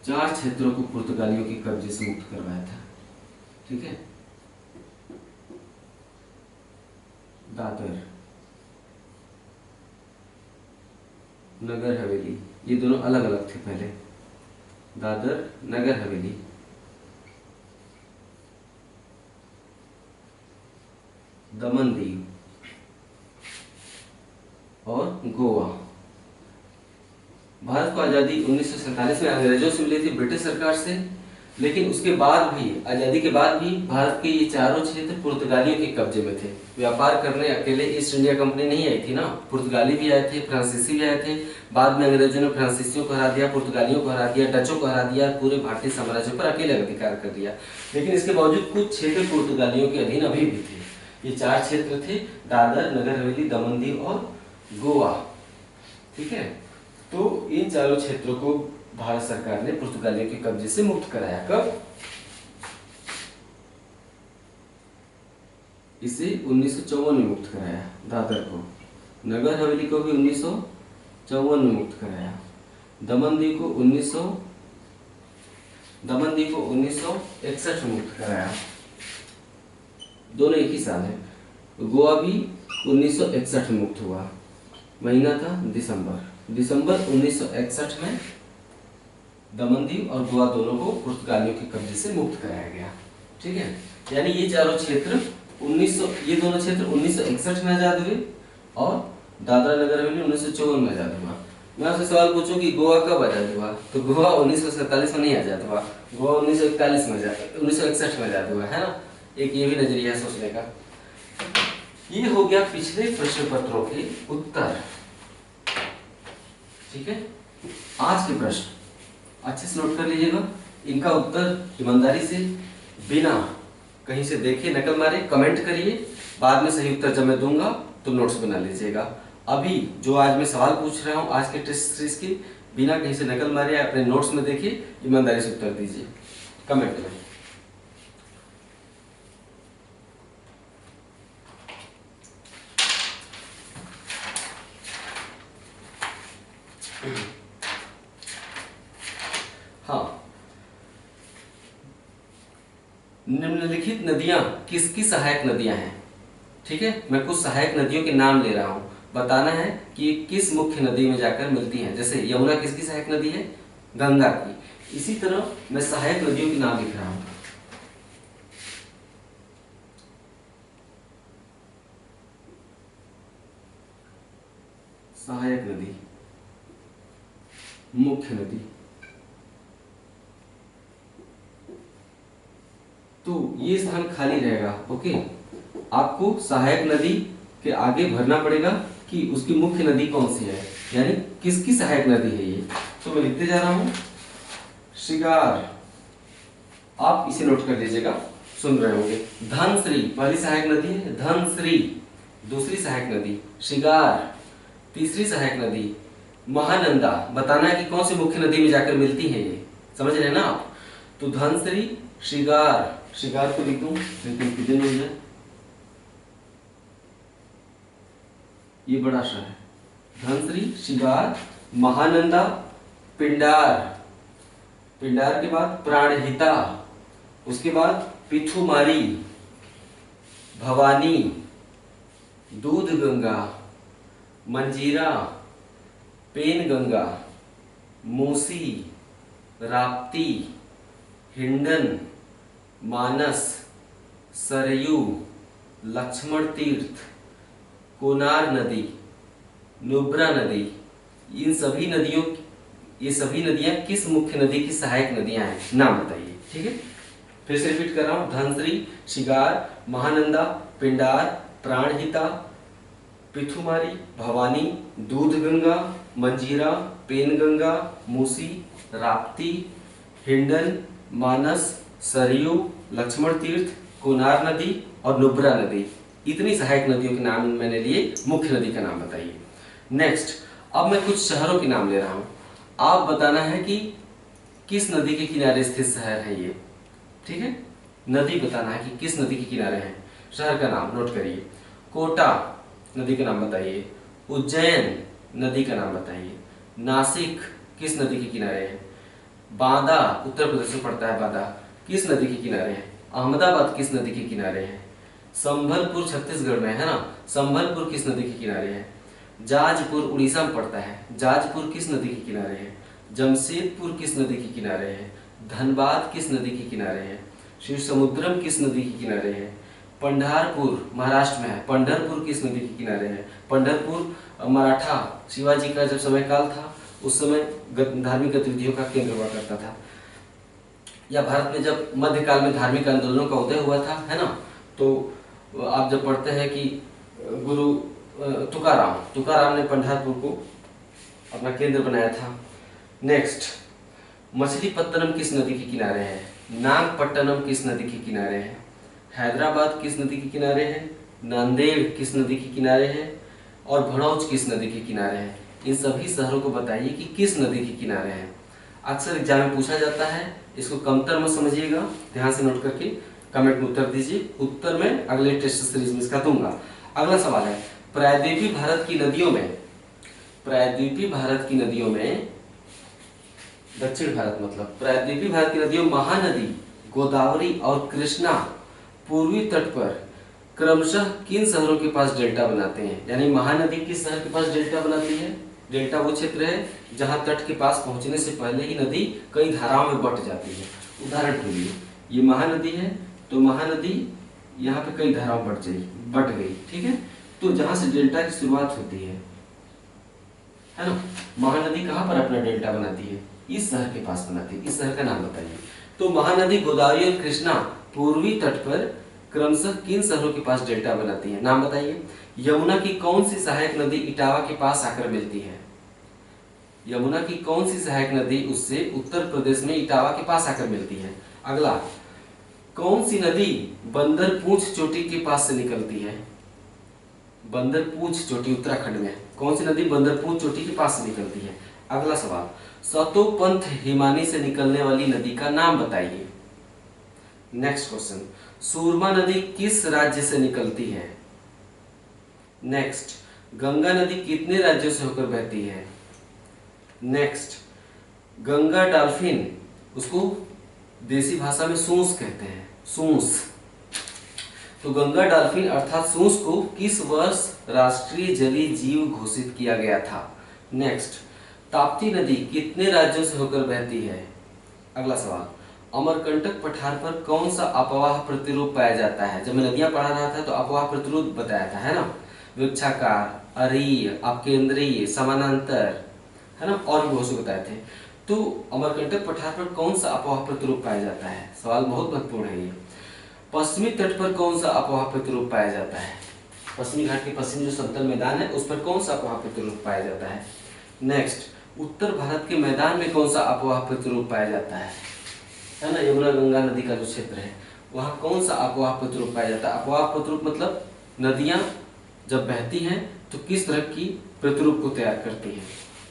[SPEAKER 1] 4 क्षेत्रों को पुर्तगालियों के कब्जे से मुक्त करवाया था, ठीक है। दादर, नगर हवेली, ये दोनों अलग अलग थे पहले, दादर नगर हवेली, दमन दीव और गोवा। भारत को आज़ादी 1947 में अंग्रेजों से मिली थी, ब्रिटिश सरकार से, लेकिन उसके बाद भी, आज़ादी के बाद भी भारत के ये चारों क्षेत्र पुर्तगालियों के कब्जे में थे। व्यापार करने अकेले ईस्ट इंडिया कंपनी नहीं आई थी ना, पुर्तगाली भी आए थे, फ्रांसीसी भी आए थे। बाद में अंग्रेजों ने फ्रांसीसियों को हरा दिया, पुर्तगालियों को हरा दिया, डचों को हरा दिया, पूरे भारतीय साम्राज्य पर अकेले अधिकार कर दिया। लेकिन इसके बावजूद कुछ क्षेत्र पुर्तगालियों के अधीन अभी भी थे। ये 4 क्षेत्र थे, दादर, नगर हवेली, दमन दीव और गोवा, ठीक है। तो इन चारों क्षेत्रों को भारत सरकार ने पुर्तगालियों के कब्जे से मुक्त कराया। कब? इसे 1954 में मुक्त कराया, दादर को। नगर हवेली को भी 1954 में मुक्त कराया। दमन दीव को 1961 में मुक्त कराया। दोनों एक ही साल है। गोवा भी 1961 में मुक्त हुआ, महीना था दिसंबर 1961 में दमन दीव और गोवा दोनों को पुर्तगालियों के कब्जे से मुक्त कराया गया, ठीक है। यानी ये चारों क्षेत्र ये दोनों क्षेत्र 1961 में आजाद हुए और दादरा नगर हवेली 1954 में आजाद हुआ। मैं आपसे सवाल पूछूं कि गोवा कब आजाद हुआ, तो गोवा 1947 में नहीं आजाद हुआ, गोवा 1961 में आजाद हुआ, है ना। एक ये भी नजरिया है सोचने का। ये हो गया पिछले प्रश्न पत्रों के उत्तर, ठीक है। आज के प्रश्न अच्छे से नोट कर लीजिएगा, इनका उत्तर ईमानदारी से बिना कहीं से देखे नकल मारे कमेंट करिए। बाद में सही उत्तर जब मैं दूंगा तो नोट्स बना लीजिएगा। अभी जो आज मैं सवाल पूछ रहा हूं आज के टेस्ट सीरीज की, बिना कहीं से नकल मारे अपने नोट्स में देखिए, ईमानदारी से उत्तर दीजिए कमेंट में। हाँ, निम्नलिखित नदियां किसकी सहायक नदियां हैं, ठीक है। मैं कुछ सहायक नदियों के नाम ले रहा हूं, बताना है कि किस मुख्य नदी में जाकर मिलती हैं। जैसे यमुना किसकी सहायक नदी है? गंगा की। इसी तरह मैं सहायक नदियों के नाम लिख रहा हूं। सहायक नदी, मुख्य नदी, तो ये स्थान खाली रहेगा। ओके, आपको सहायक नदी के आगे भरना पड़ेगा कि उसकी मुख्य नदी कौन सी है, यानी किसकी सहायक नदी है ये। तो मैं लिखते जा रहा हूं शिगार, आप इसे नोट कर लीजिएगा, सुन रहे होंगे। धनश्री पहली सहायक नदी है, धनश्री दूसरी सहायक नदी, शिगार तीसरी सहायक नदी, महानंदा बताना है कि कौन सी मुख्य नदी में जाकर मिलती है ये, समझ रहे हैं ना आप। तो धनश्री, शिगार, शिगार को लिख दूं लेकिन कितने हो जाए, ये बड़ा सा है। धनश्री, शिगार, महानंदा, पिंडार, पिंडार के बाद प्राणहिता, उसके बाद पिथुमारी, भवानी, दूध गंगा, मंजीरा, पेन गंगा, मूसी, राप्ती, हिंडन, मानस, सरयू, लक्ष्मण तीर्थ, कोनार नदी, नुब्रा नदी। ये सभी नदियां किस मुख्य नदी की सहायक नदियां हैं, नाम बताइए। ठीक है, फिर से रिपीट कर रहा हूँ। धनश्री, शिगार, महानंदा, पिंडार, प्राणहिता, पिथुमारी, भवानी, दूधगंगा, मंजीरा, पेनगंगा, मूसी, राप्ती, हिंडन, मानस, सरयू, लक्ष्मण तीर्थ, कोनार नदी और नुब्रा नदी। इतनी सहायक नदियों के नाम मैंने लिए, मुख्य नदी का नाम बताइए। नेक्स्ट, अब मैं कुछ शहरों के नाम ले रहा हूँ, आप बताना है कि किस नदी के किनारे स्थित शहर है ये। ठीक है, नदी बताना है कि किस नदी के किनारे है। शहर का नाम नोट करिए। कोटा नदी का नाम बताइए। उज्जैन नदी का नाम बताइए। नासिक किस नदी के किनारे है। बांदा उत्तर प्रदेश में पड़ता है, बांदा किस नदी के किनारे है। अहमदाबाद किस नदी के किनारे है। संभलपुर छत्तीसगढ़ में है ना, संभलपुर किस नदी के किनारे है। जाजपुर उड़ीसा में पड़ता है, जाजपुर किस नदी के किनारे है। जमशेदपुर किस नदी के किनारे है। धनबाद किस नदी के किनारे है। शिव समुद्रम किस नदी के किनारे है। पंढरपुर महाराष्ट्र में है, पंढरपुर किस नदी के किनारे है। पंढरपुर मराठा शिवाजी का जब समय काल था उस समय धार्मिक गतिविधियों का केंद्र हुआ करता था, या भारत में जब मध्यकाल में धार्मिक आंदोलनों का उदय हुआ था, है ना। तो आप जब पढ़ते हैं कि गुरु तुकाराम ने पंढरपुर को अपना केंद्र बनाया था। नेक्स्ट, मछलीपत्तनम किस नदी के किनारे है। नागपट्टनम किस नदी के किनारे है। हैदराबाद किस नदी के किनारे है। नांदेड़ किस नदी के किनारे है और भड़ौच किस नदी के किनारे है। इन सभी शहरों को बताइए कि किस नदी के किनारे है। अक्सर एग्जाम में पूछा जाता है, इसको कमतर मत समझिएगा, ध्यान से नोट करके कमेंट में उत्तर दीजिए। उत्तर में अगले टेस्ट सीरीज में इसका दूंगा। अगला सवाल है, प्रायद्वीपीय भारत की नदियों में दक्षिण भारत मतलब प्रायद्वीपीय भारत की नदियों महानदी, गोदावरी और कृष्णा पूर्वी तट पर क्रमशः किन शहरों के पास डेल्टा बनाते हैं। यानी महानदी किस शहर के पास डेल्टा बनाती है। डेल्टा वो क्षेत्र है जहां तट के पास पहुंचने से पहले ही नदी कई धाराओं में बट जाती है। उदाहरण के लिए ये महानदी है, तो महानदी यहाँ पे कई धाराओं में बट गई, ठीक है। तो जहां से डेल्टा की शुरुआत होती है ना, महानदी कहाँ पर अपना डेल्टा बनाती है, इस शहर के पास बनाती है। इस शहर का नाम बताइए। तो महानदी, गोदावरी और कृष्णा पूर्वी तट पर क्रमशः किन शहरों के पास डेल्टा बनाती है, नाम बताइए। यमुना की कौन सी सहायक नदी इटावा के पास आकर मिलती है। यमुना की कौन सी सहायक नदी उससे उत्तर प्रदेश में इटावा के पास आकर मिलती है। अगला, कौन सी नदी बंदरपूंछ चोटी के पास से निकलती है। बंदरपूंछ चोटी उत्तराखंड में कौन सी नदी बंदरपूंछ चोटी के पास से निकलती है। अगला सवाल, सतोपंथ हिमानी से निकलने वाली नदी का नाम बताइए। नेक्स्ट क्वेश्चन, सूरमा नदी किस राज्य से निकलती है। नेक्स्ट, गंगा नदी कितने राज्यों से होकर बहती है। नेक्स्ट, गंगा डॉल्फिन, उसको देसी भाषा में सूंस कहते हैं, सूंस। तो गंगा डॉल्फिन अर्थात सूंस को किस वर्ष राष्ट्रीय जलीय जीव घोषित किया गया था। नेक्स्ट, ताप्ती नदी कितने राज्यों से होकर बहती है। अगला सवाल, अमरकंटक पठार पर कौन सा अपवाह प्रतिरूप पाया जाता है। जब मैं नदियां पढ़ा रहा था तो अपवाह प्रतिरूप बताया था, है ना। वृक्षाकार, अरीय, अपकेंद्रीय, समानांतर, है ना, और भी बहुत से बताए थे। तो अमरकंटक पठार पर कौन सा अपवाह प्रतिरूप पाया जाता है, सवाल बहुत महत्वपूर्ण है ये। पश्चिमी तट पर कौन सा अपवाह प्रतिरूप पाया जाता है। पश्चिमी घाट के पश्चिम जो समतल मैदान है उस पर कौन सा अपवाह प्रतिरूप पाया जाता है। नेक्स्ट, उत्तर भारत के मैदान में कौन सा अपवाह प्रतिरूप पाया जाता है ना। यमुना गंगा नदी का जो क्षेत्र है वहाँ कौन सा अपवाह प्रतिरूप पाया जाता है। अपवाह प्रतिरूप मतलब नदियाँ जब बहती हैं तो किस तरह की प्रतिरूप को तैयार करती हैं।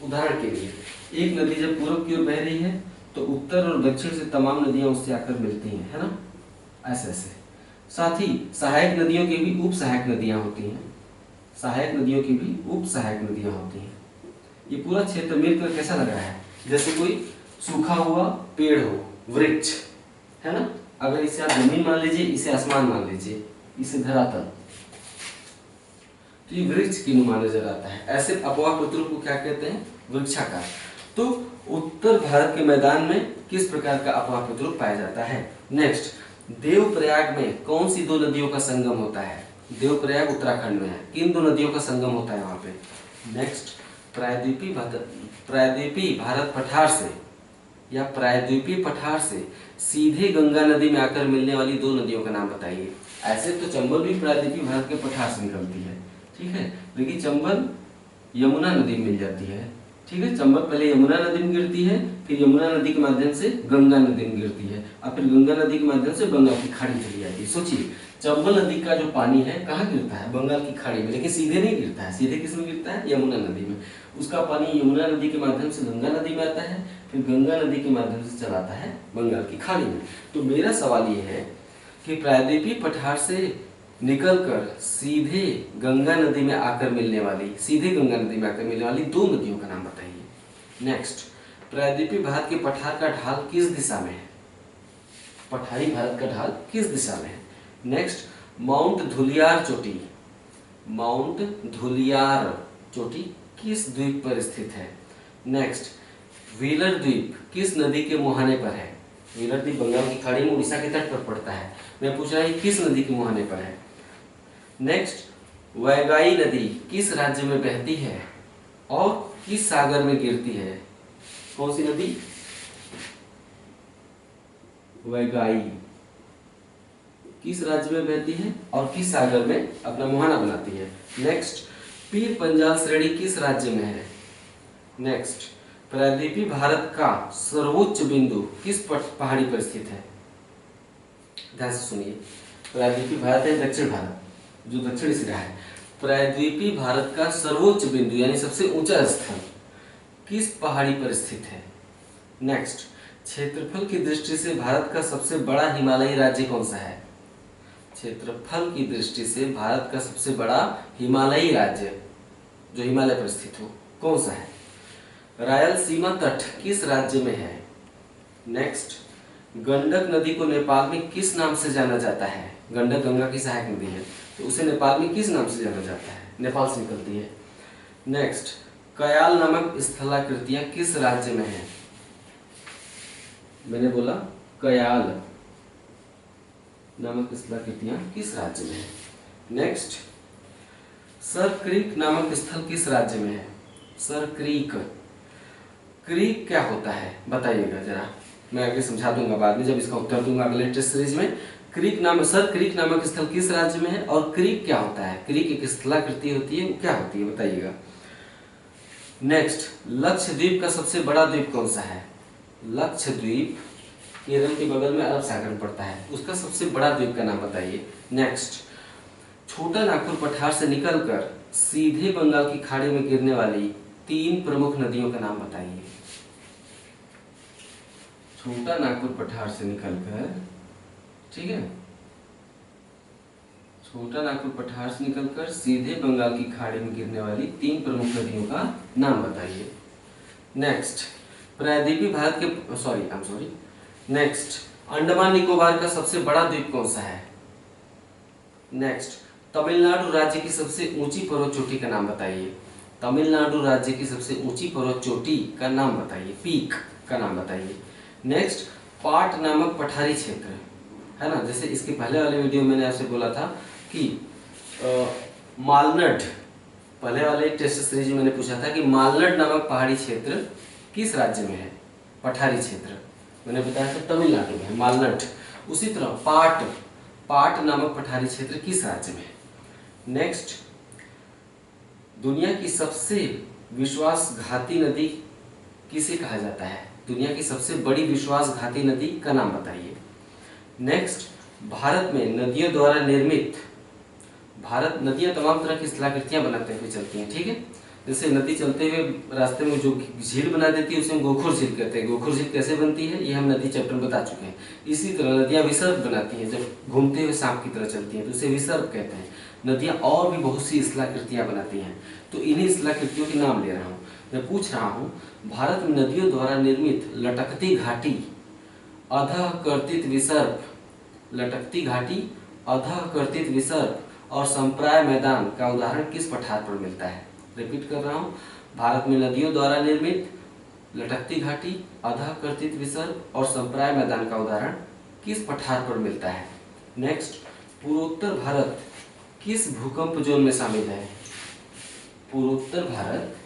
[SPEAKER 1] उदाहरण के लिए, एक नदी जब पूर्व की ओर बह रही है तो उत्तर और दक्षिण से तमाम नदियां उससे आकर मिलती हैं, है ना, ऐसे ऐसे। साथ ही सहायक नदियों की भी उप सहायक नदियां होती हैं। सहायक नदियों की भी उप सहायक नदियां होती हैं। ये पूरा क्षेत्र मिलकर कैसा लग रहा है, जैसे कोई सूखा हुआ पेड़ हो, वृक्ष, है ना। अगर इसे आप जमीन मान लीजिए, इसे आसमान मान लीजिए, इसे धरातल, तो ये वृक्ष की नुमा नजर आता है। ऐसे अपवाह प्रतिरूप को क्या कहते हैं, वृक्षाकार। तो उत्तर भारत के मैदान में किस प्रकार का अपवाह प्रतिरूप पाया जाता है। नेक्स्ट, देवप्रयाग में कौन सी दो नदियों का संगम होता है। देवप्रयाग उत्तराखंड में है, किन दो नदियों का संगम होता है वहां पे। नेक्स्ट, प्रायद्वीपीय भारत पठार से या प्रायद्वीपीय पठार से सीधे गंगा नदी में आकर मिलने वाली दो नदियों का नाम बताइए। ऐसे तो चंबल भी प्रायद्वीपीय भारत के पठार से निकलती है, ठीक है, लेकिन चंबल यमुना नदी में मिल जाती है, ठीक है। चंबल पहले यमुना नदी में गिरती है, फिर यमुना नदी के माध्यम से गंगा नदी में गिरती है, और फिर गंगा नदी के माध्यम से बंगाल की खाड़ी चली जाती है। सोचिए, चंबल नदी का जो पानी है कहाँ गिरता है? बंगाल की खाड़ी में, लेकिन सीधे नहीं गिरता है। सीधे किस में गिरता है? यमुना नदी में। उसका पानी यमुना नदी के माध्यम से गंगा नदी में आता है, फिर गंगा नदी के माध्यम से चलाता है बंगाल की खाड़ी में। तो मेरा सवाल ये है कि प्रायद्वीपीय पठार से निकलकर सीधे गंगा नदी में आकर मिलने वाली दो नदियों का नाम बताइए। नेक्स्ट, प्रायद्वीपीय भारत के पठार का ढाल किस दिशा में है? पठारी भारत का ढाल किस दिशा में है? नेक्स्ट, माउंट धुलियार चोटी किस द्वीप पर स्थित है? नेक्स्ट, व्हीलर द्वीप किस नदी के मुहाने पर है? व्हीलर द्वीप बंगाल की खाड़ी में उड़ीसा के तट पर पड़ता है। मैं पूछ रहा हूं किस नदी के मुहाने पर है? नेक्स्ट, वैगाई नदी किस राज्य में बहती है और किस सागर में गिरती है? कौन सी नदी? वैगाई किस राज्य में बहती है और किस सागर में अपना मुहाना बनाती है? नेक्स्ट, पीर पंजाल श्रेणी किस राज्य में है? नेक्स्ट, प्रायद्वीपीय भारत का सर्वोच्च बिंदु किस पहाड़ी पर स्थित है? ध्यान से सुनिए, प्रायद्वीपीय भारत है दक्षिण भारत, जो दक्षिणी सिरा है। प्रायद्वीपीय भारत का सर्वोच्च बिंदु यानी सबसे ऊंचा स्थल किस पहाड़ी पर स्थित है? नेक्स्ट, क्षेत्रफल की दृष्टि से भारत का सबसे बड़ा हिमालयी राज्य कौन सा है? क्षेत्रफल की दृष्टि से भारत का सबसे बड़ा हिमालयी राज्य जो हिमालय पर स्थित हो कौन सा है? रायलसीमा तट किस राज्य में है? नेक्स्ट, गंडक नदी को नेपाल में किस नाम से जाना जाता है? गंडक गंगा की सहायक नदी है, तो उसे नेपाल में किस नाम से जाना जाता है? नेपाल से निकलती है। नेक्स्ट, कयाल नामक स्थलाकृतियां किस राज्य में है? मैंने बोला कयाल नामक स्थलाकृतियां किस राज्य में है? नेक्स्ट, सर क्रीक नामक स्थल किस राज्य में है? सर क्रीक क्या होता है बताइएगा जरा, मैं आगे समझा दूंगा बाद में जब इसका उत्तर दूंगा अगले टेस्ट सीरीज में। सर क्रीक नामक स्थल किस राज्य में है और क्रीक क्या होता है? क्रीक एक स्थलाकृति होती है, वो क्या होती है बताइएगा। नेक्स्ट, लक्षद्वीप का सबसे बड़ा द्वीप कौन सा है? लक्षद्वीप केरल के बगल में अरब सागर में पड़ता है, उसका सबसे बड़ा द्वीप का नाम बताइए। नेक्स्ट, छोटा नागपुर पठार से निकलकर सीधे बंगाल की खाड़ी में गिरने वाली 3 प्रमुख नदियों का नाम बताइए। छोटा नागपुर पठार से निकलकर, ठीक है, छोटा नागपुर पठार से निकलकर सीधे बंगाल की खाड़ी में गिरने वाली 3 प्रमुख नदियों का नाम बताइए। नेक्स्ट, प्रायद्वीपीय भारत के नेक्स्ट, अंडमान निकोबार का सबसे बड़ा द्वीप कौन सा है? नेक्स्ट, तमिलनाडु राज्य की सबसे ऊंची पर्वत चोटी का नाम बताइए। तमिलनाडु राज्य की सबसे ऊंची पर्वत चोटी का नाम बताइए, पीक का नाम बताइए। नेक्स्ट, पाट नामक पठारी क्षेत्र है ना, जैसे इसके पहले वाले वीडियो में मैंने आपसे बोला था कि मालनड, पहले वाले टेस्ट सीरीज में मैंने पूछा था कि मालनड नामक पहाड़ी क्षेत्र किस राज्य में है? पठारी क्षेत्र मैंने बताया था तमिलनाडु में है मालनड। उसी तरह पाट नामक पठारी क्षेत्र किस राज्य में है? नेक्स्ट, दुनिया की सबसे विश्वासघाती नदी किसे कहा जाता है? दुनिया की सबसे बड़ी विश्वासघाती नदी का नाम बताइए। नेक्स्ट, भारत में नदियों द्वारा निर्मित, नदियां तमाम तरह की स्थलाकृतियां बनाते हुए चलती हैं, ठीक है। जैसे नदी चलते हुए रास्ते में जो झील बना देती है उसे हम गोखुर झील कहते हैं। गोखुर झील कैसे बनती है ये हम नदी चैप्टर में बता चुके हैं। इसी तरह नदियां विसर्ग बनाती हैं, जब घूमते हुए सांप की तरह चलती हैं तो उसे विसर्ग कहते हैं। नदियां और भी बहुत सी स्थलाकृतियां बनाती हैं, तो इन्हीं स्थलाकृतियों के नाम ले रहा हूँ। मैं पूछ रहा हूँ, भारत में नदियों द्वारा निर्मित लटकती घाटी, अधः कर्तित विसर्ग, लटकती घाटी, अधः कर्तित विसर्ग और संप्राय मैदान का उदाहरण किस पठार पर मिलता है? रिपीट कर रहा हूँ, भारत में नदियों द्वारा निर्मित लटकती घाटी, अधः कर्तित विसर्ग और संप्राय मैदान का उदाहरण किस पठार पर मिलता है? नेक्स्ट, पूर्वोत्तर भारत किस भूकंप जोन में शामिल है? पूर्वोत्तर भारत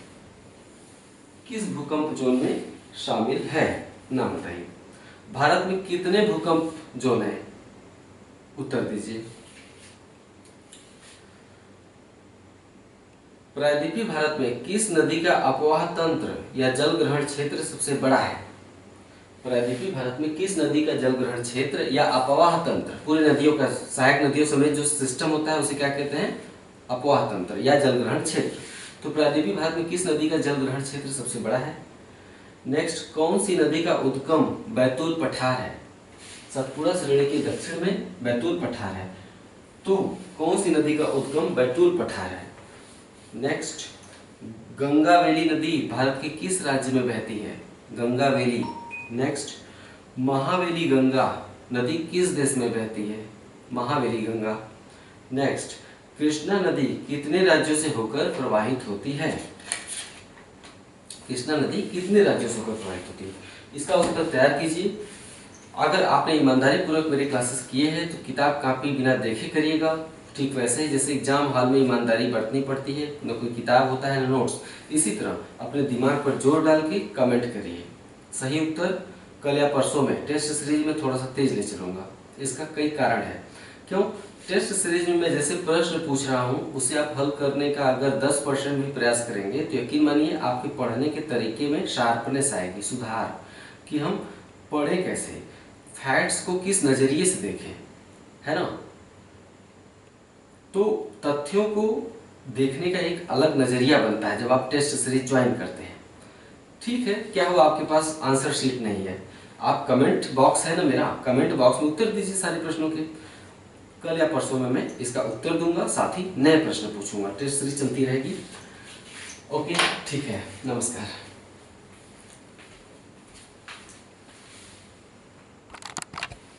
[SPEAKER 1] किस भूकंप जोन में शामिल है? नाम बताइए। भारत में कितने भूकंप जोन है? उत्तर दीजिए। प्रायद्वीपीय भारत में किस नदी का अपवाह तंत्र या जल ग्रहण क्षेत्र सबसे बड़ा है? प्रायद्वीपीय भारत में किस नदी का जल ग्रहण क्षेत्र या अपवाह तंत्र, पूरी नदियों का, सहायक नदियों समेत जो सिस्टम होता है उसे क्या कहते हैं? अपवाह तंत्र या जल ग्रहण क्षेत्र। तो प्रायद्वीपीय भारत में किस नदी का जल ग्रहण क्षेत्र सबसे बड़ा है? नेक्स्ट, कौन सी नदी का उद्गम बैतूल पठार है? सतपुड़ा श्रेणी के दक्षिण में बैतूल पठार है, तो कौन सी नदी का उद्गम बैतूल पठार है? नेक्स्ट, गंगावेली नदी भारत के किस राज्य में बहती है? गंगावेली। नेक्स्ट, महावेली गंगा नदी किस देश में बहती है? महावेली गंगा। नेक्स्ट, कृष्णा नदी कितने राज्यों से होकर प्रवाहित होती है? कृष्णा नदी कितने राज्यों से होकर प्रवाहित होती है? इसका उत्तर तैयार कीजिए। अगर आपने ईमानदारी पूर्वक मेरे क्लासेस किए हैं तो किताब कापी बिना देखे करिएगा। ठीक वैसे ही जैसे एग्जाम हॉल में ईमानदारी बरतनी पड़ती है, न कोई किताब होता है न नोट्स, इसी तरह अपने दिमाग पर जोर डाल के कमेंट करिए। सही उत्तर कल या परसों में टेस्ट सीरीज में थोड़ा सा तेज ले चलूंगा। इसका कई कारण है। क्यों? टेस्ट सीरीज में मैं जैसे प्रश्न पूछ रहा हूँ उसे आप हल करने का अगर 10% भी प्रयास करेंगे तो यकीन मानिए आपके पढ़ने के तरीके में शार्पनेस आएगी, सुधार, कि हम पढ़ें कैसे, फैक्ट्स को किस नज़रिए से देखें, है ना। तो तथ्यों को देखने का एक अलग नज़रिया बनता है जब आप टेस्ट सीरीज ज्वाइन करते हैं। ठीक है, क्या हुआ आपके पास आंसर शीट नहीं है, आप कमेंट बॉक्स है ना मेरा, कमेंट बॉक्स में उत्तर दीजिए सारे प्रश्नों के। कल या परसों में मैं इसका उत्तर दूंगा, साथ ही नए प्रश्न पूछूंगा। टेस्ट सीरीज चलती रहेगी। ओके, ठीक है, नमस्कार।